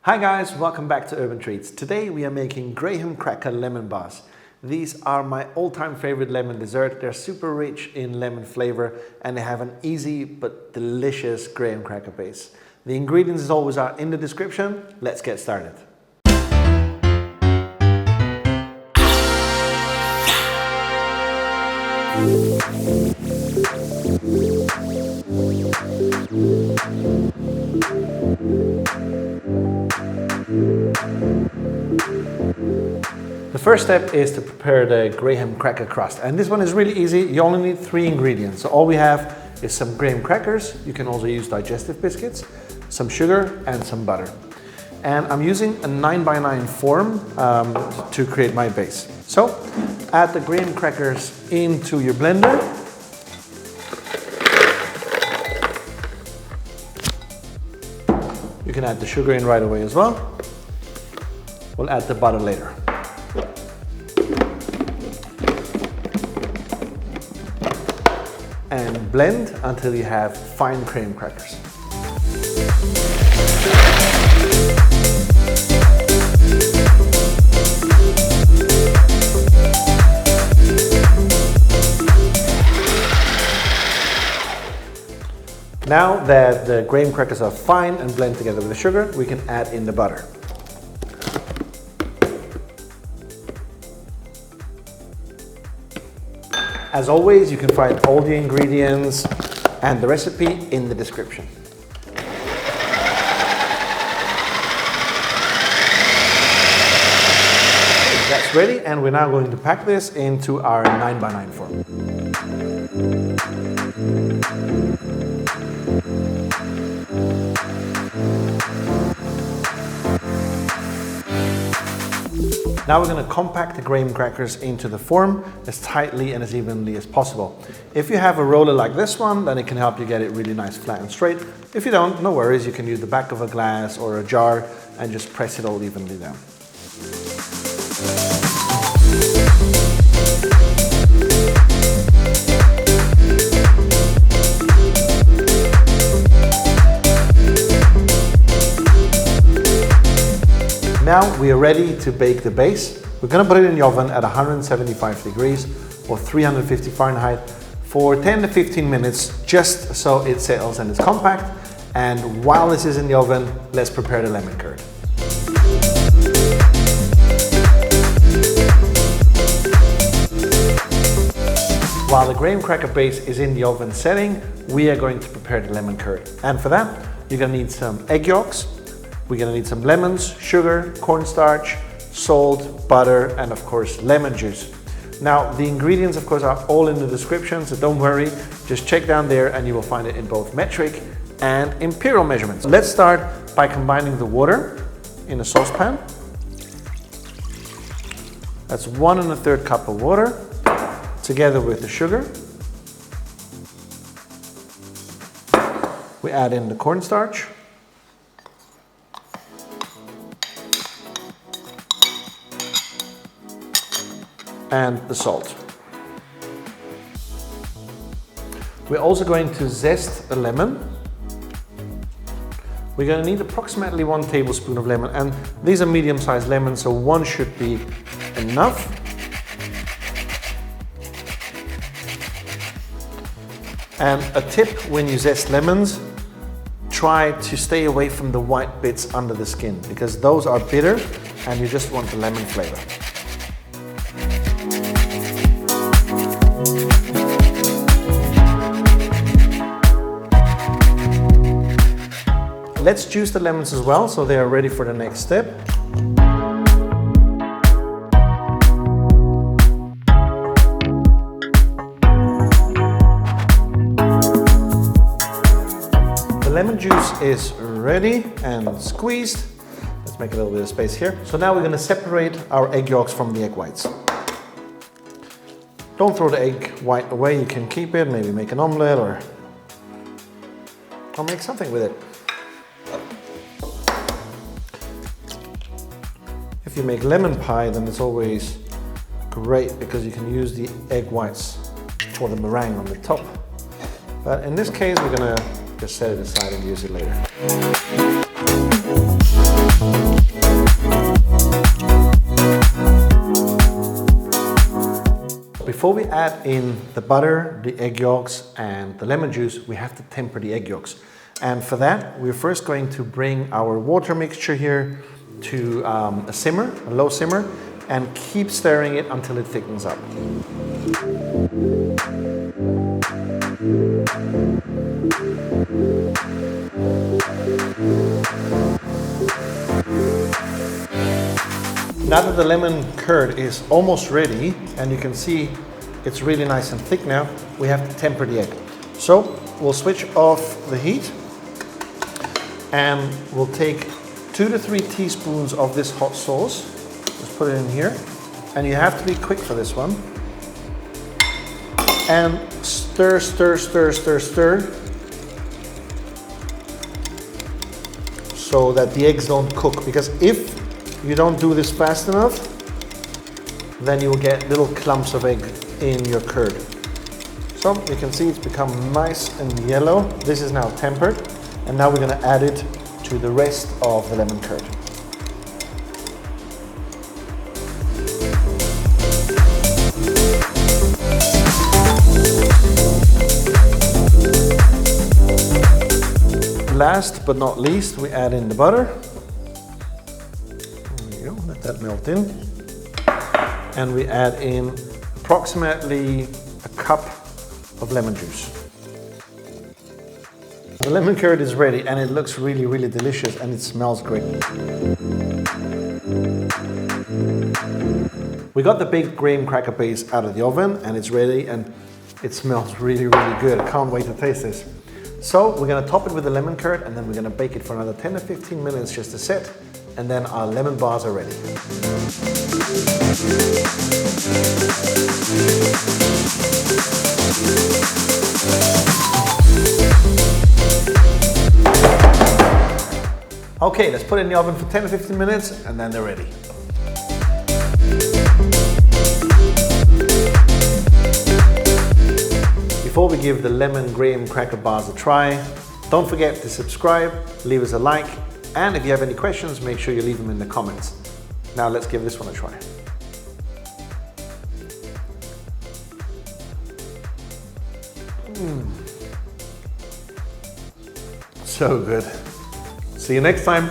Hi guys, welcome back to Urban Treats. Today we are making graham cracker lemon bars. These are my all-time favorite lemon dessert. They're super rich in lemon flavor and they have an easy but delicious graham cracker base. The ingredients as always are in the description. Let's get started. The first step is to prepare the graham cracker crust, and this one is really easy. You only need 3 ingredients. So all we have is some graham crackers. You can also use digestive biscuits, some sugar and some butter. And I'm using a 9x9 form to create my base. So add the graham crackers into your blender. You can add the sugar in right away as well. We'll add the butter later. And blend until you have fine graham crackers. Now that the graham crackers are fine and blend together with the sugar, we can add in the butter. As always, you can find all the ingredients and the recipe in the description. That's ready, and we're now going to pack this into our 9x9 form. Now we're going to compact the graham crackers into the form as tightly and as evenly as possible. If you have a roller like this one, then it can help you get it really nice, flat and straight. If you don't, no worries, you can use the back of a glass or a jar and just press it all evenly down. Now we are ready to bake the base. We're going to put it in the oven at 175 degrees or 350 Fahrenheit for 10 to 15 minutes, just so it settles and it's compact. And while this is in the oven, let's prepare the lemon curd. While the graham cracker base is in the oven setting, we are going to prepare the lemon curd. And for that, you're going to need some egg yolks. We're going to need some lemons, sugar, cornstarch, salt, butter, and of course lemon juice. Now the ingredients of course are all in the description, so don't worry, just check down there and you will find it in both metric and imperial measurements. Let's start by combining the water in a saucepan. That's 1 1/3 cup of water together with the sugar. We add in the cornstarch. And the salt. We're also going to zest a lemon. We're going to need approximately 1 tablespoon of lemon, and these are medium-sized lemons, so 1 should be enough. And a tip when you zest lemons, try to stay away from the white bits under the skin, because those are bitter and you just want the lemon flavor. Let's juice the lemons as well, so they are ready for the next step. The lemon juice is ready and squeezed. Let's make a little bit of space here. So now we're going to separate our egg yolks from the egg whites. Don't throw the egg white away, you can keep it, maybe make an omelette or make something with it. If you make lemon pie, then it's always great because you can use the egg whites for the meringue on the top. But in this case, we're gonna just set it aside and use it later. before we add in the butter, the egg yolks and the lemon juice, we have to temper the egg yolks. And for that, we're first going to bring our water mixture here to a simmer, a low simmer, and keep stirring it until it thickens up. Now that the lemon curd is almost ready, and you can see it's really nice and thick now, we have to temper the egg. So we'll switch off the heat and we'll take 2 to 3 teaspoons of this hot sauce. Just put it in here. And you have to be quick for this one. And stir, stir, stir, stir, stir. So that the eggs don't cook. Because if you don't do this fast enough, then you will get little clumps of egg in your curd. So you can see it's become nice and yellow. This is now tempered. And now we're going to add it to the rest of the lemon curd. Last but not least, we add in the butter. There we go, let that melt in. And we add in approximately a cup of lemon juice. The lemon curd is ready and it looks really, really delicious and it smells great. We got the baked graham cracker base out of the oven and it's ready and it smells really, really good. I can't wait to taste this. So we're gonna top it with the lemon curd and then we're gonna bake it for another 10 to 15 minutes just to set, and then our lemon bars are ready. Okay, let's put it in the oven for 10 to 15 minutes and then they're ready. Before we give the lemon graham cracker bars a try, don't forget to subscribe, leave us a like, and if you have any questions, make sure you leave them in the comments. Now let's give this one a try. So good. See you next time.